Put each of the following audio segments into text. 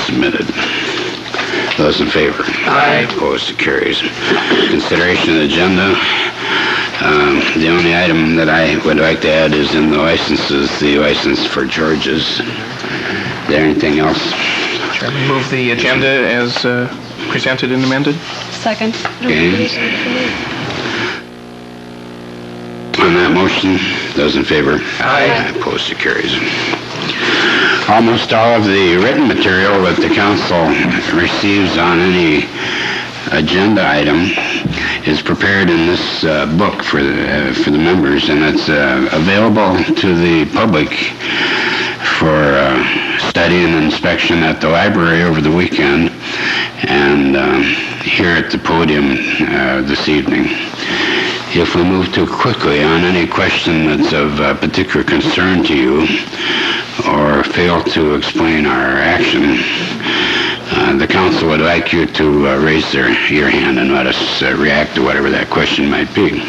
submitted. Those in favor? Aye. Opposed? It carries. Consideration of the agenda. The only item that I would like to add is in the licenses, the license for George's. Is there anything else? Chairman, move the agenda as presented and amended. Second. Okay. On that motion, those in favor? Aye. Opposed? It carries. Almost all of the written material that the council receives on any agenda item is prepared in this book for the members, and it's available to the public for study and inspection at the library over the weekend and here at the podium this evening. If we move too quickly on any question that's of particular concern to you or fail to explain our action, the council would like you to raise your hand and let us react to whatever that question might be.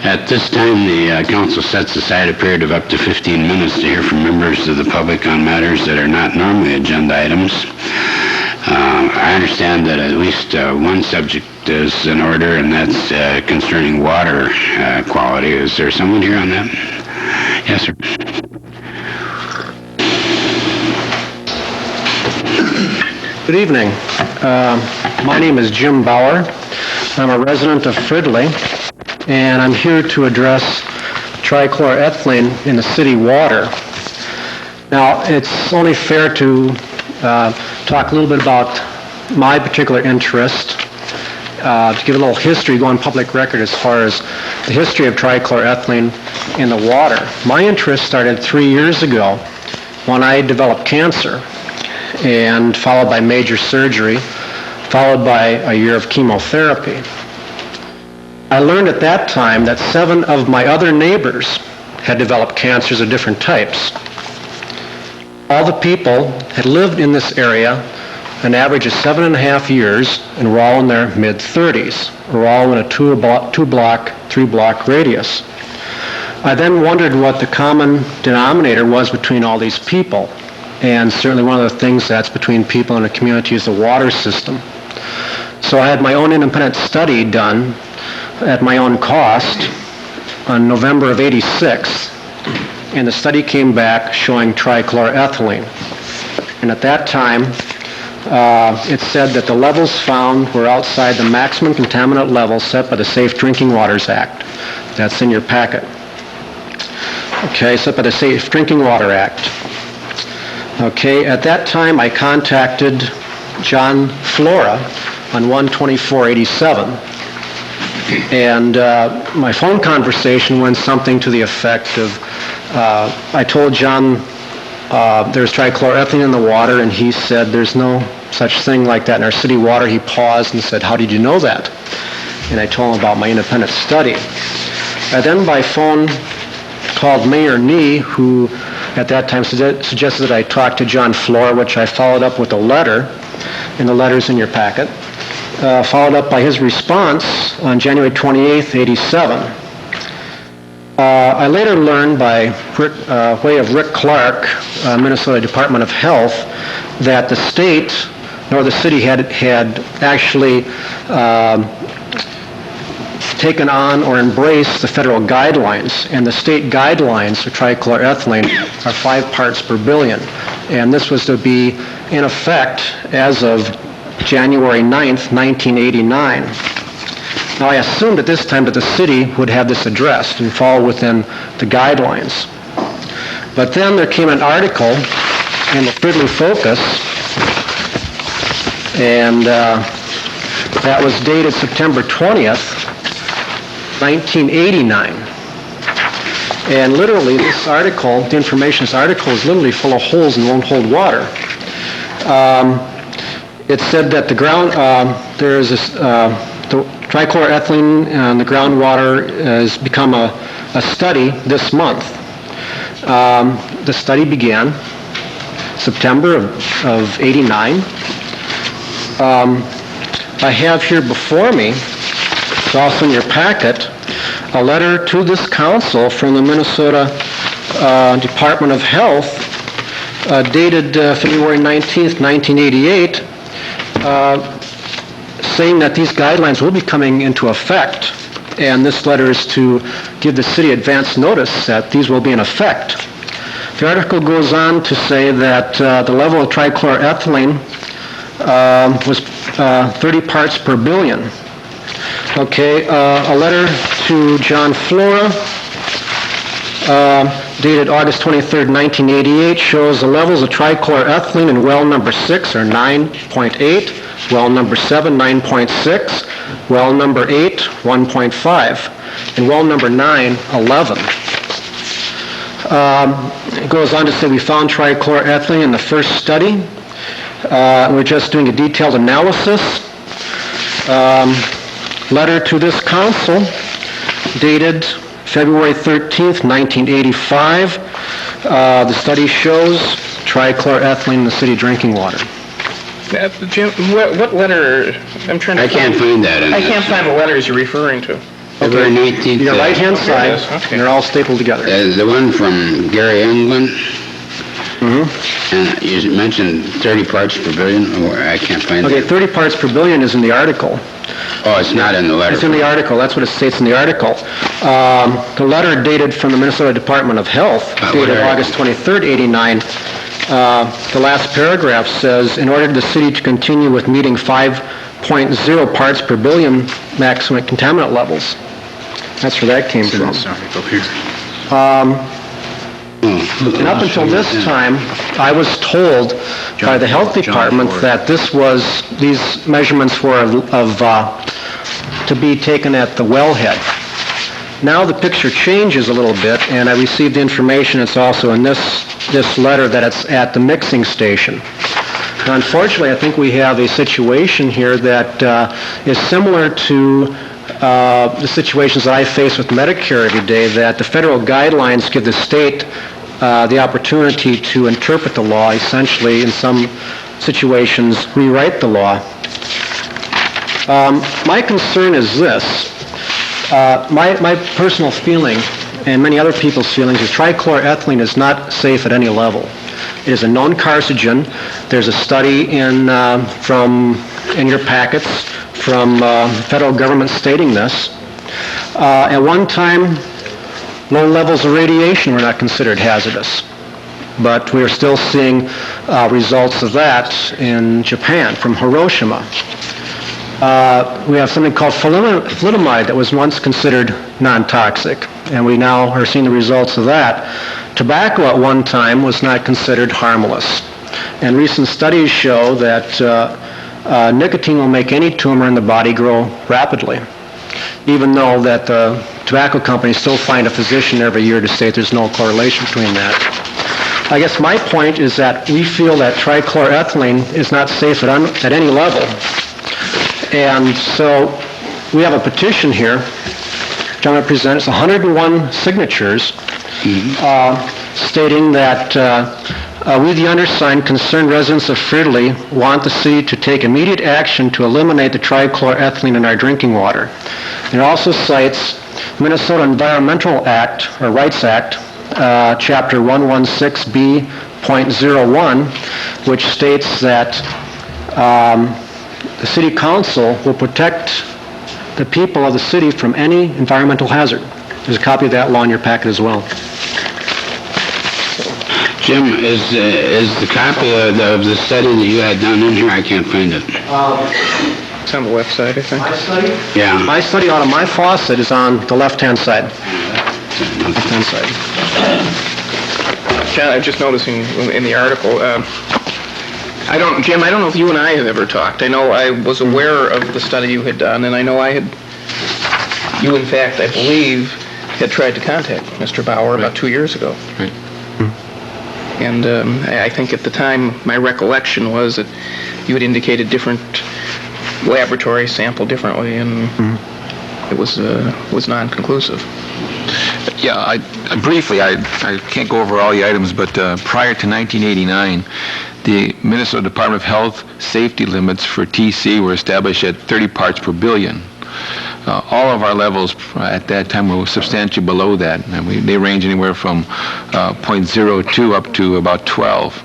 At this time, the council sets aside a period of up to 15 minutes to hear from members of the public on matters that are not normally agenda items. I understand that at least one subject is in order, and that's concerning water quality. Is there someone here on that? Yes, sir. Good evening. My name is Jim Bauer. I'm a resident of Fridley, and I'm here to address trichloroethylene in the city water. Now, it's only fair to talk a little bit about my particular interest, to give a little history, go on public record as far as the history of trichloroethylene in the water. My interest started 3 years ago when I developed cancer, and followed by major surgery, followed by a year of chemotherapy. I learned at that time that 7 of my other neighbors had developed cancers of different types. All the people had lived in this area an average of 7.5 years, and were all in their mid-30s. We're all in a 3-block radius. I then wondered what the common denominator was between all these people. And certainly one of the things that's between people in a community is the water system. So I had my own independent study done at my own cost on November of '86, and the study came back showing trichloroethylene. And at that time, it said that the levels found were outside the maximum contaminant level set by the Safe Drinking Waters Act. That's in your packet. Okay, set by the Safe Drinking Water Act. Okay, at that time I contacted John Flora on 1/24/87, and my phone conversation went something to the effect of, I told John there's trichloroethylene in the water, and he said there's no such thing like that in our city water. He paused and said, "How did you know that?" And I told him about my independent study. I then by phone called Mayor Nee, who at that time suggested that I talk to John Flora, which I followed up with a letter, and the letter's in your packet, followed up by his response on January 28th, '87. I later learned by way of Rick Clark, Minnesota Department of Health, that the state, nor the city had actually taken on or embraced the federal guidelines, and the state guidelines for trichloroethylene are 5 parts per billion, and this was to be in effect as of January 9th, 1989. Now I assumed at this time that the city would have this addressed and fall within the guidelines. But then there came an article in the Fridley Focus, and that was dated September 20th, 1989. And literally this article, the information in this article is literally full of holes and won't hold water. It said that the ground, there is this, the trichloroethylene in the groundwater has become a study this month. The study began September of '89. I have here before me, it's also in your packet, a letter to this council from the Minnesota Department of Health dated February 19th, 1988, saying that these guidelines will be coming into effect, and this letter is to give the city advance notice that these will be in effect. The article goes on to say that the level of trichloroethylene was 30 parts per billion. Okay, a letter to John Flora, dated August 23rd, 1988, shows the levels of trichloroethylene in well number 6 are 9.8, well number 7, 9.6, well number 8, 1.5, and well number 9, 11. It goes on to say we found trichloroethylene in the first study. We're just doing a detailed analysis. Letter to this council, dated February 13th, 1985. The study shows trichloroethylene in the city drinking water. Jim, what letter? I'm trying to. I can't find that in I this. can't find the letters you're referring to. February 19th. Your right-hand side, it is. Okay. and they're all stapled together. The one from Gary England. And you mentioned 30 parts per billion, or I can't find Okay, it. 30 parts per billion is in the article. Oh, it's not in the letter. It's in the article. That's what it states in the article. The letter dated from the Minnesota Department of Health, what dated article? August 23rd, 89, the last paragraph says, in order for the city to continue with meeting 5.0 parts per billion maximum contaminant levels. That's where that came from. And up until this time, I was told by the health department that these measurements were to be taken at the wellhead. Now the picture changes a little bit, and I received information, it's also in this letter, that it's at the mixing station. Now, unfortunately, I think we have a situation here that is similar to the situations that I face with Medicare every day, that the federal guidelines give the state the opportunity to interpret the law, essentially, in some situations, rewrite the law. My concern is this. My personal feeling, and many other people's feelings, is trichloroethylene is not safe at any level. It is a known carcinogen. There's a study in your packets from the federal government stating this. At one time, low levels of radiation were not considered hazardous, but we are still seeing results of that in Japan, from Hiroshima. We have something called thalidomide that was once considered non-toxic, and we now are seeing the results of that. Tobacco at one time was not considered harmless, and recent studies show that nicotine will make any tumor in the body grow rapidly, even though that the tobacco companies still find a physician every year to state there's no correlation between that. I guess my point is that we feel that trichloroethylene is not safe at any level. And so we have a petition here, which I'm going to present. It's 101 signatures, stating that we, the undersigned, concerned residents of Fridley, want the city to take immediate action to eliminate the trichloroethylene in our drinking water. And it also cites Minnesota Environmental Act, or Rights Act, Chapter 116B.01, which states that the city council will protect the people of the city from any environmental hazard. There's a copy of that law in your packet as well. Jim, is the copy of the study that you had done in here? I can't find it. It's on the left side, I think. My study? Yeah. My study out of my faucet is on the left-hand side. Left-hand side. John, I'm just noticing in the article, Jim, I don't know if you and I have ever talked. I know I was aware of the study you had done, and I know you in fact, I believe, had tried to contact Mr. Bauer about 2 years ago. Right. And I think at the time, my recollection was that you had indicated different laboratories sampled differently, and it was non-conclusive. Yeah, briefly, I can't go over all the items, but prior to 1989, the Minnesota Department of Health safety limits for TCE were established at 30 parts per billion. All of our levels at that time were substantially below that, and they range anywhere from 0.02 up to about 12.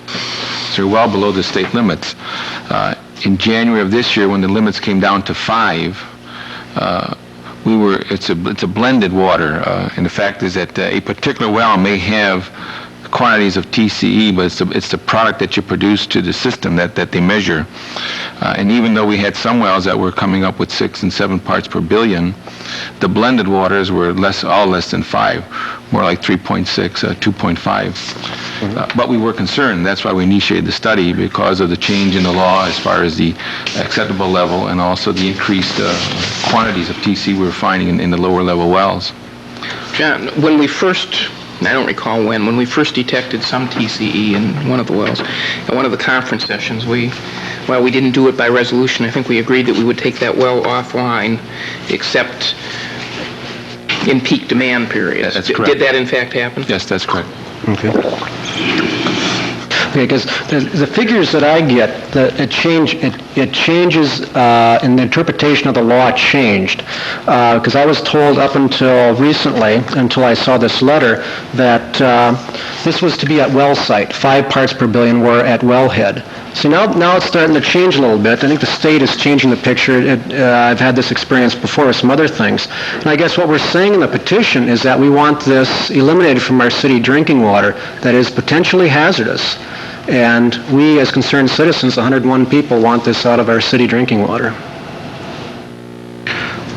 So we're well below the state limits. In January of this year, when the limits came down to 5, it's a blended water, and the fact is that a particular well may have quantities of TCE, but it's the product that you produce to the system that they measure. And even though we had some wells that were coming up with 6 and 7 parts per billion, the blended waters were all less than 5, more like 3.6, 2.5. But we were concerned. That's why we initiated the study, because of the change in the law as far as the acceptable level and also the increased quantities of TCE we were finding in the lower level wells. John, when we first, I don't recall when we first detected some TCE in one of the wells, at one of the conference sessions, we didn't do it by resolution. I think we agreed that we would take that well offline, except in peak demand periods. That's correct. Did that in fact happen? Yes, that's correct. Okay. Because the figures that I get, it changes in the interpretation of the law. It changed because I was told up until recently, until I saw this letter, that this was to be at well site. 5 parts per billion were at wellhead. So now it's starting to change a little bit. I think the state is changing the picture. I've had this experience before with some other things. And I guess what we're saying in the petition is that we want this eliminated from our city drinking water that is potentially hazardous. And we, as concerned citizens, 101 people, want this out of our city drinking water.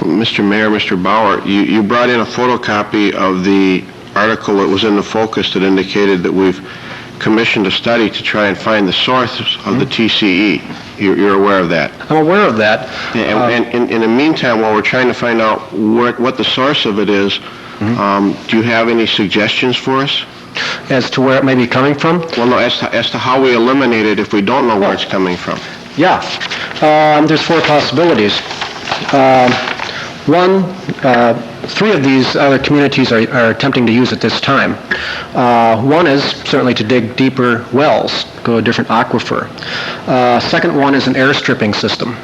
Mr. Mayor, Mr. Bauer, you brought in a photocopy of the article that was in the Focus that indicated that we've commissioned a study to try and find the source of the TCE. You're aware of that? I'm aware of that. And in the meantime, while we're trying to find out what the source of it is, do you have any suggestions for us? As to where it may be coming from? Well, no, as to how we eliminate it if we don't know where it's coming from. Yeah. There's 4 possibilities. 3 of these other communities are attempting to use it this time. One is certainly to dig deeper wells, go to a different aquifer. Second one is an air stripping system.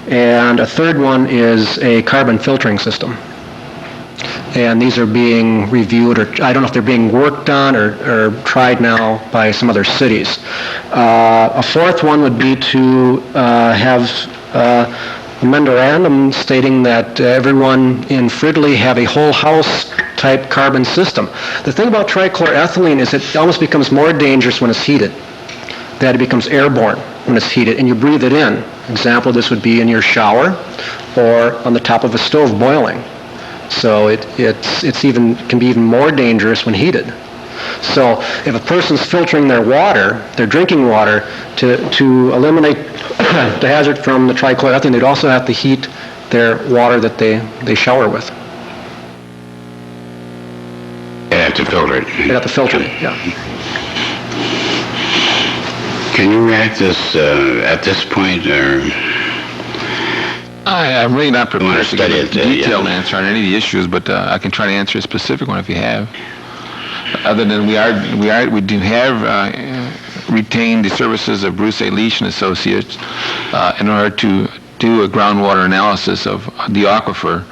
And a third one is a carbon filtering system. And these are being reviewed, or I don't know if they're being worked on or tried now by some other cities. A fourth one would be to have a memorandum stating that everyone in Fridley have a whole house type carbon system. The thing about trichloroethylene is it almost becomes more dangerous when it's heated, that it becomes airborne when it's heated and you breathe it in. Example, this would be in your shower or on the top of a stove boiling. So it can be even more dangerous when heated. So if a person's filtering their water, their drinking water, to eliminate the hazard from the trichloroethylene, they'd also have to heat their water that they shower with. They have to filter it. They'd have to filter it, yeah. Can you react this at this point, or? I'm really not prepared to give study a it, detailed yeah. answer on any of the issues, but I can try to answer a specific one if you have. Other than we do have retained the services of Bruce A. Leach and Associates in order to do a groundwater analysis of the aquifer,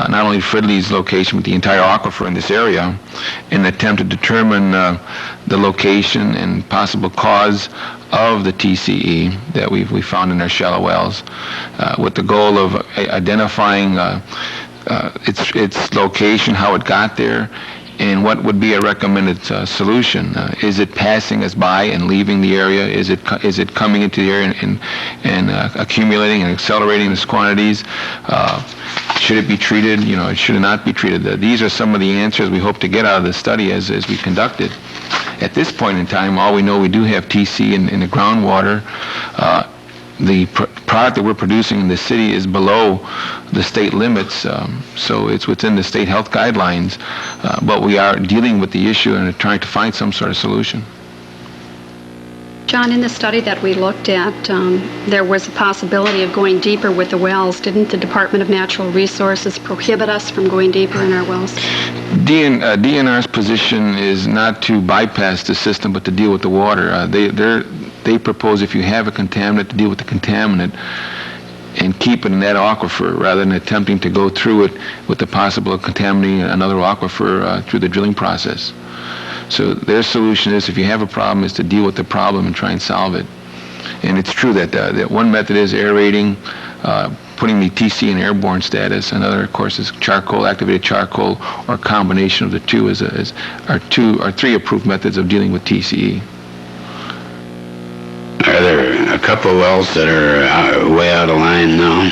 not only Fridley's location, but the entire aquifer in this area, in an attempt to determine the location and possible cause of the TCE that we found in our shallow wells, with the goal of identifying its location, how it got there, and what would be a recommended solution. Is it passing us by and leaving the area? Is it coming into the area and accumulating and accelerating its quantities? Should it be treated? Should it not be treated? These are some of the answers we hope to get out of this study as we conduct it. At this point in time, all we know, we do have TC in the groundwater. The product that we're producing in the city is below the state limits, so it's within the state health guidelines, but we are dealing with the issue and trying to find some sort of solution. John, in the study that we looked at, there was a possibility of going deeper with the wells. Didn't the Department of Natural Resources prohibit us from going deeper in our wells? DNR's position is not to bypass the system, but to deal with the water. They propose if you have a contaminant, to deal with the contaminant. and keep it in that aquifer rather than attempting to go through it with the possible of contaminating another aquifer through the drilling process. So their solution is, if you have a problem, is to deal with the problem and try and solve it. And it's true that one method is aerating, putting the TCE in airborne status. Another, of course, is charcoal, activated charcoal, or a combination of the two are three approved methods of dealing with TCE. Are there a couple of wells that are way out of line now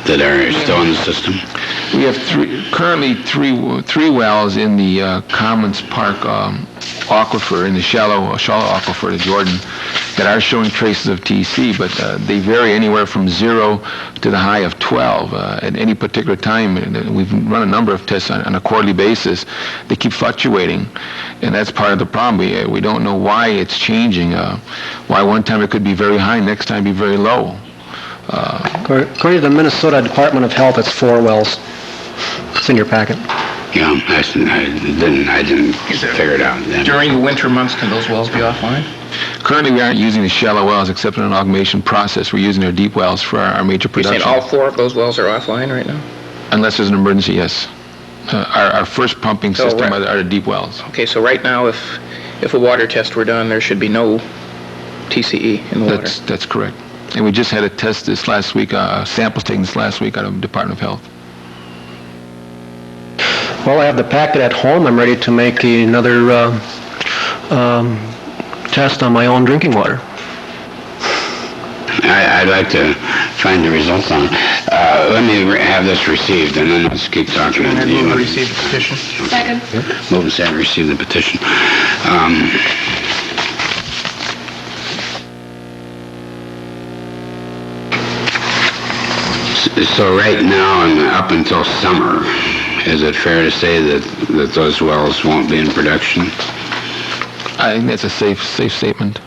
that are still in the system? We have currently three wells in the Commons Park aquifer, in the shallow aquifer, the Jordan, that are showing traces of TC, but they vary anywhere from 0 to the high of 12 at any particular time. And we've run a number of tests on a quarterly basis. They keep fluctuating, and that's part of the problem. We don't know why it's changing. Why one time it could be very high, next time be very low. According to the Minnesota Department of Health, it's 4 wells. It's in your packet. Yeah, I didn't figure it out then. During the winter months, can those wells be offline? Currently, we aren't using the shallow wells except in an augmentation process. We're using our deep wells for our major You're production. saying all 4 of those wells are offline right now? Unless there's an emergency, yes. Our first pumping So, system right. are the deep wells. Okay, so right now, if a water test were done, there should be no TCE in the water. That's correct. And we just had a test this last week, samples taken this last week out of the Department of Health. Well, I have the packet at home. I'm ready to make another test on my own drinking water. I'd like to find the results on it. Let me have this received, and then let's keep talking. And then move to receive the petition. Second. Move and second, receive the petition. So right now and up until summer, is it fair to say that those wells won't be in production? I think that's a safe statement.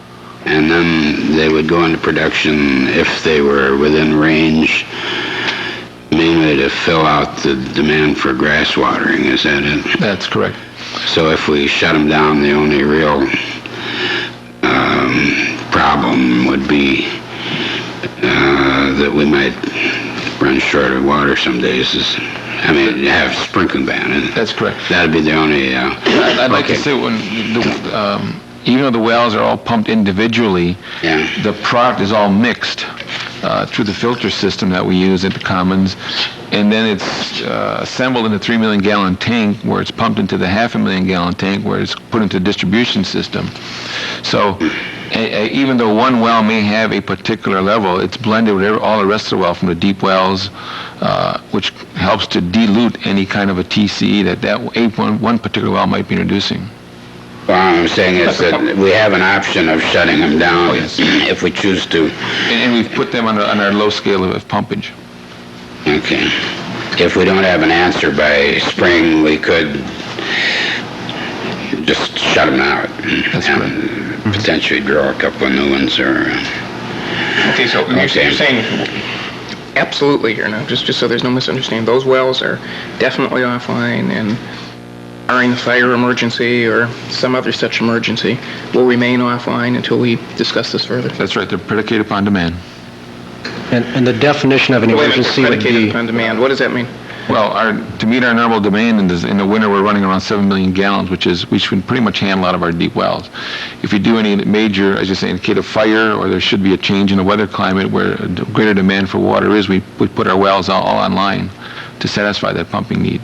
And then they would go into production if they were within range, mainly to fill out the demand for grass watering, is that it? That's correct. So if we shut them down, the only real problem would be that we might run short of water some days. Have sprinkling ban. That's correct. That'd be the only... I'd like to say, even though the wells are all pumped individually, Yeah. the product is all mixed through the filter system that we use at the Commons, and then it's assembled in a 3 million gallon tank where it's pumped into the 500,000 gallon tank where it's put into a distribution system. So even though one well may have a particular level, it's blended with all the rest of the well from the deep wells, which helps to dilute any kind of a TCE that one particular well might be introducing. Well, I'm saying is that we have an option of shutting them down if we choose to. And we've put them on our low scale of pumpage. Okay. If we don't have an answer by spring, we could just shut them out. That's correct. Potentially draw a couple of new ones or... Okay, so you're saying, absolutely here now, just so there's no misunderstanding, those wells are definitely offline and barring the fire emergency or some other such emergency, will remain offline until we discuss this further. That's right. They're predicated upon demand. And the definition of an Wait a minute, emergency would predicated be... upon demand, what does that mean? Well, to meet our normal demand in the winter, we're running around 7 million gallons, which can pretty much handle out of our deep wells. If we do any major, as you say, indicate a fire, or there should be a change in the weather climate where a greater demand for water is, we put our wells all online to satisfy that pumping need.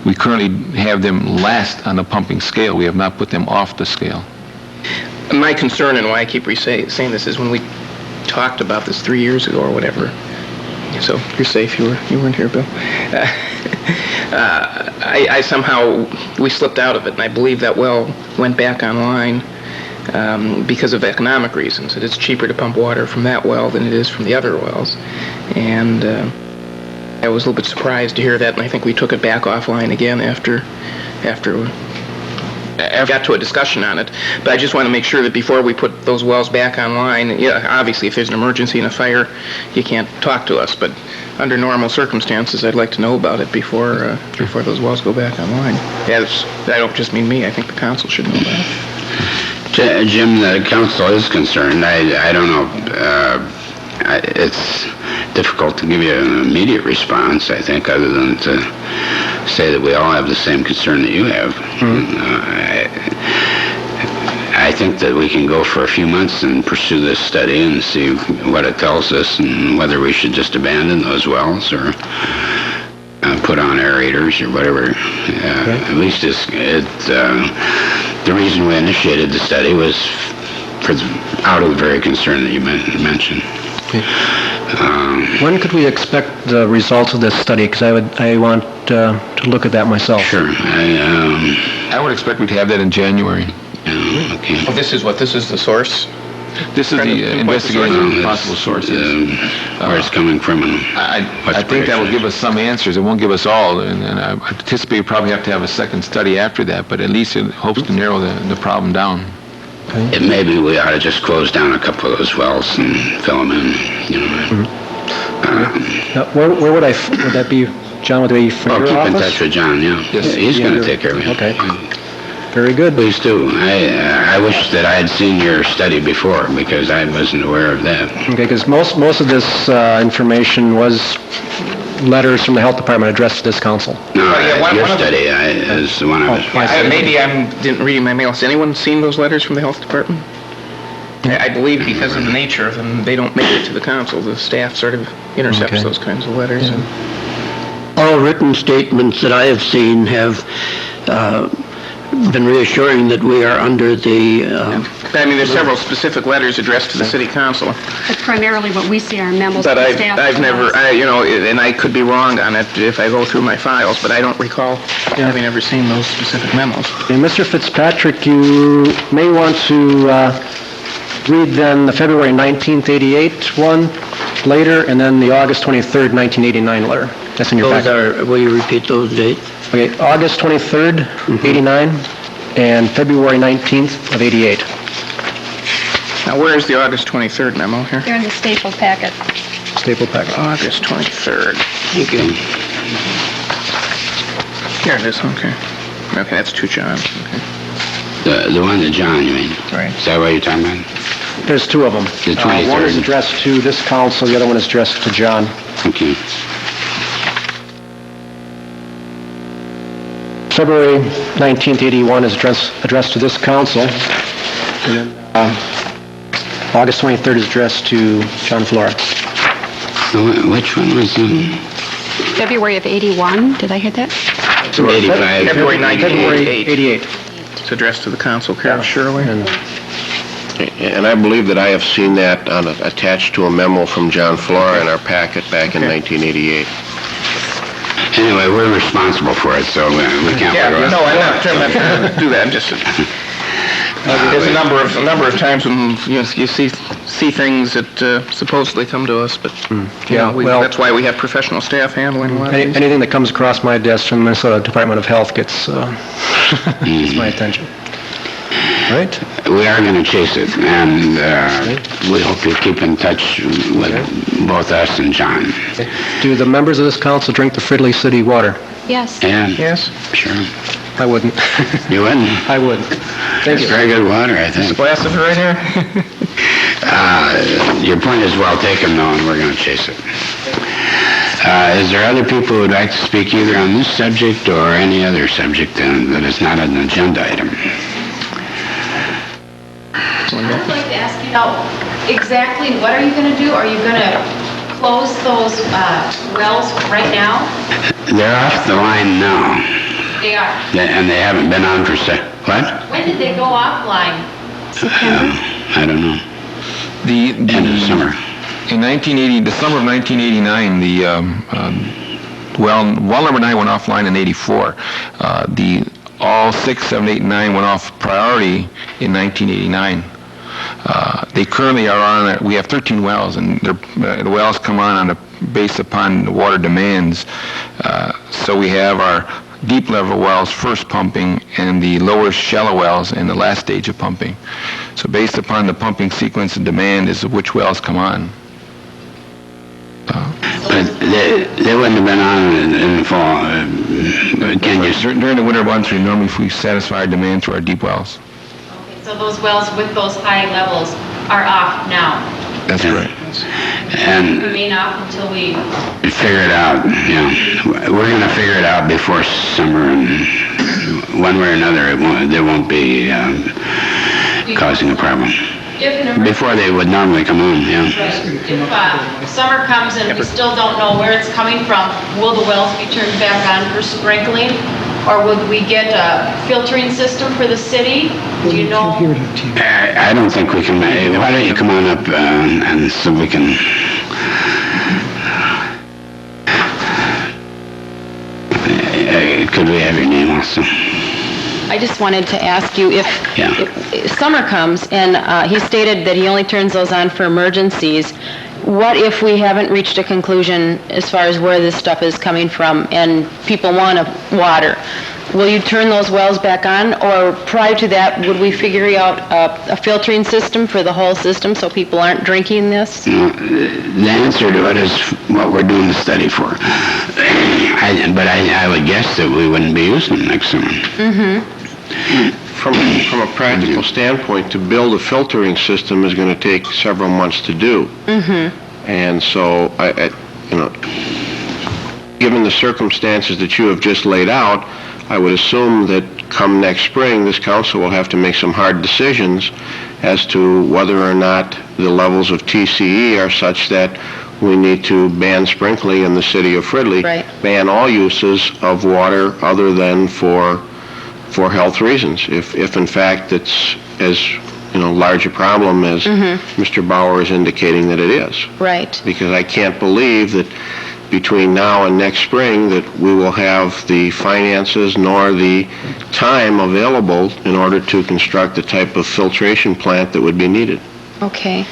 We currently have them last on the pumping scale. We have not put them off the scale. My concern and why I keep saying this is when we talked about this 3 years ago or whatever. So you're safe. You weren't here, Bill. I somehow we slipped out of it, and I believe that well went back online because of economic reasons. That it's cheaper to pump water from that well than it is from the other wells, and I was a little bit surprised to hear that. And I think we took it back offline again after got to a discussion on it. But I just want to make sure that before we put those wells back online, obviously if there's an emergency and a fire, you can't talk to us. But under normal circumstances, I'd like to know about it before those wells go back online. I don't just mean me. I think the council should know about it. Jim, the council is concerned. I don't know it's difficult to give you an immediate response, I think, other than to say that we all have the same concern that you have. I think that we can go for a few months and pursue this study and see what it tells us and whether we should just abandon those wells or put on aerators or whatever. At least the reason we initiated the study was out of the very concern that you mentioned. When could we expect the results of this study? Because I want to look at that myself. Sure. I would expect we'd have that in January. Okay. Oh, this is the source? This is the investigation of possible sources. Where it's coming from and I think that will give us some answers. It won't give us all, and I anticipate we probably have to have a second study after that, but at least it hopes to narrow the problem down. maybe we ought to just close down a couple of those wells and fill them in, you know. Now, where would that be, John, would they be from Well, your keep in office? touch with John, yeah. Yes. He's going to take care of you. Okay. Very good. Please do. I wish that I had seen your study before, because I wasn't aware of that. Okay, because most of this information was letters from the health department addressed to this council. No, yeah, one your of the- study is the one I was... Maybe I didn't read my mail. Has anyone seen those letters from the health department? I believe because of the nature of them, they don't make it to the council. The staff sort of intercepts those kinds of letters. And All written statements that I have seen have been reassuring that we are under the... I mean, there's several specific letters addressed to the city council. But primarily what we see are memos But from staff. I've never, and I could be wrong on it if I go through my files, but I don't recall having ever seen those specific memos. And Mr. Fitzpatrick, you may want to read then the February 19th, 88 one later, and then the August 23rd, 1989 letter. That's in your Those packet. will you repeat those dates? Okay, August 23rd, 89, and February 19th of 88. Now, where is the August 23rd memo here? They're in the staple packet. Staple packet. August 23rd. Thank you. Here it is, okay. Okay, that's to John. Okay. The one to John, you mean? Right. Is that what you're talking about? There's two of them. The 23rd. One is addressed to this council, the other one is addressed to John. Okay. February 19th, 81 is addressed to this council. And then, August 23rd is addressed to John Flora. Which one was it? February of 81, did I hit that? 85. February February 1988. 88. It's addressed to the council, Carol Shirley. And I believe that I have seen that attached to a memo from John Flora in our packet back in 1988. Anyway, we're responsible for it, so we can't... Yeah, no, I'm not trying to do that. I'm just... There's a number of times when you see things that supposedly come to us, but that's why we have professional staff handling a lot of these. Anything that comes across my desk from the Minnesota Department of Health gets gets my attention. Right? We are going to chase it, and we hope you keep in touch with both us and John. Do the members of this council drink the Fridley City water? Yes. And Yes. sure. I wouldn't. You wouldn't? I wouldn't. Thank It's you. very good water, I think. Glass of it right here. Your point is well taken, though, and we're going to chase it. Is there other people who would like to speak either on this subject or any other subject that is not an agenda item? I'd like to ask you now, exactly what are you going to do? Are you going to close those wells right now? They're off the line now, They are. and they haven't been on for what? When did they go offline? I don't know. End of summer. In the summer of 1989, well number 9 went offline in 84. All 6, 7, 8, and 9 went off priority in 1989. They currently are on, we have 13 wells, and the wells come on based upon the water demands. So we have our deep level wells first pumping and the lower shallow wells in the last stage of pumping. So based upon the pumping sequence and demand is which wells come on. But they wouldn't have been on in the fall. Can you... During the winter months, we normally satisfy our demand through our deep wells. Okay, so those wells with those high levels are off now. That's right. And remain off until we... figure it out, yeah. We're gonna figure it out before summer, and one way or another, they won't be causing a problem. If an emergency... Before they would normally come on, yeah. If summer comes and we still don't know where it's coming from, will the wells be turned back on for sprinkling? Or would we get a filtering system for the city? Do you know? I don't think we can, why don't you come on up, and so we can... Could we have your name also? I just wanted to ask you if summer comes and he stated that he only turns those on for emergencies. What if we haven't reached a conclusion as far as where this stuff is coming from and people want water? Will you turn those wells back on, or prior to that, would we figure out a filtering system for the whole system so people aren't drinking this? The answer to it is what we're doing the study for. But I would guess that we wouldn't be using them next summer. From a practical standpoint, to build a filtering system is going to take several months to do. And so, given the circumstances that you have just laid out, I would assume that come next spring, this council will have to make some hard decisions as to whether or not the levels of TCE are such that we need to ban sprinkling in the city of Fridley, Right. ban all uses of water other than for health reasons. If in fact it's as large a problem as Mr. Bauer is indicating that it is. Right. Because I can't believe that between now and next spring that we will have the finances nor the time available in order to construct the type of filtration plant that would be needed. Okay.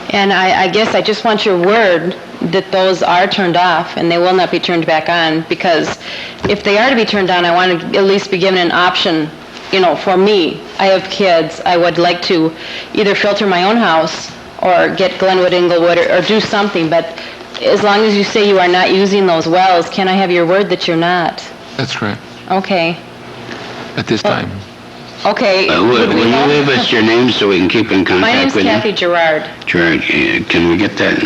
And I guess I just want your word that those are turned off and they will not be turned back on, because if they are to be turned on, I want to at least be given an option. For me, I have kids. I would like to either filter my own house or get Glenwood, Inglewood, or do something, but as long as you say you are not using those wells, can I have your word that you're not? That's correct, Okay. at this time. Okay. Will you leave us your name so we can keep in My name's contact with you? Kathy Gerard. Gerard, can we get that?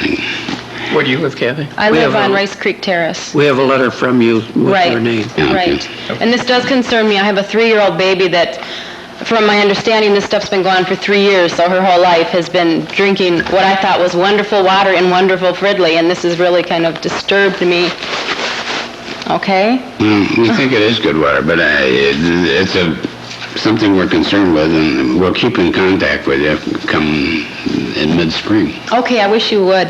Where do you live, Kathy? I We live have on a- Rice Creek Terrace. We have a letter from you with Right. your name. Yeah, okay. Right. And this does concern me. I have a 3-year-old baby that, from my understanding, this stuff's been going on for 3 years, so her whole life has been drinking what I thought was wonderful water in wonderful Fridley, and this has really kind of disturbed me. Okay? Well, we think it is good water, but it's something we're concerned with, and we'll keep in contact with you come in mid-spring. Okay, I wish you would.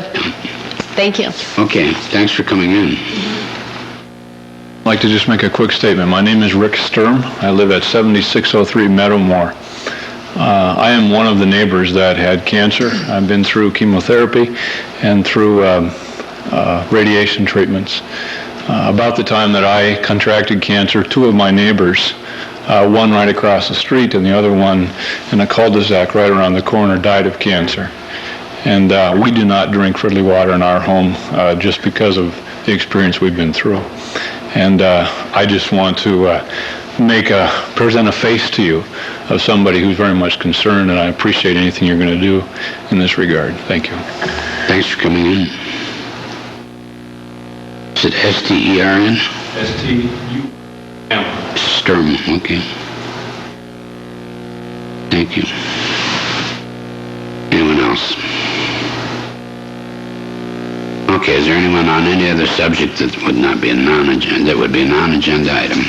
Thank you. Okay, thanks for coming in. I'd like to just make a quick statement. My name is Rick Sturm. I live at 7603 Meadowmore. I am one of the neighbors that had cancer. I've been through chemotherapy and through radiation treatments. About the time that I contracted cancer, 2 of my neighbors, one right across the street and the other one in a cul-de-sac right around the corner, died of cancer. And we do not drink Fridley water in our home just because of the experience we've been through. And I just want to present a face to you of somebody who's very much concerned, and I appreciate anything you're going to do in this regard. Thank you. Thanks for coming in. Is it S-T-E-R-N? S-T-U-M. Sturm, okay. Thank you. Anyone else? Okay, is there anyone on any other subject that would not be a non-agenda, that would be a non-agenda item?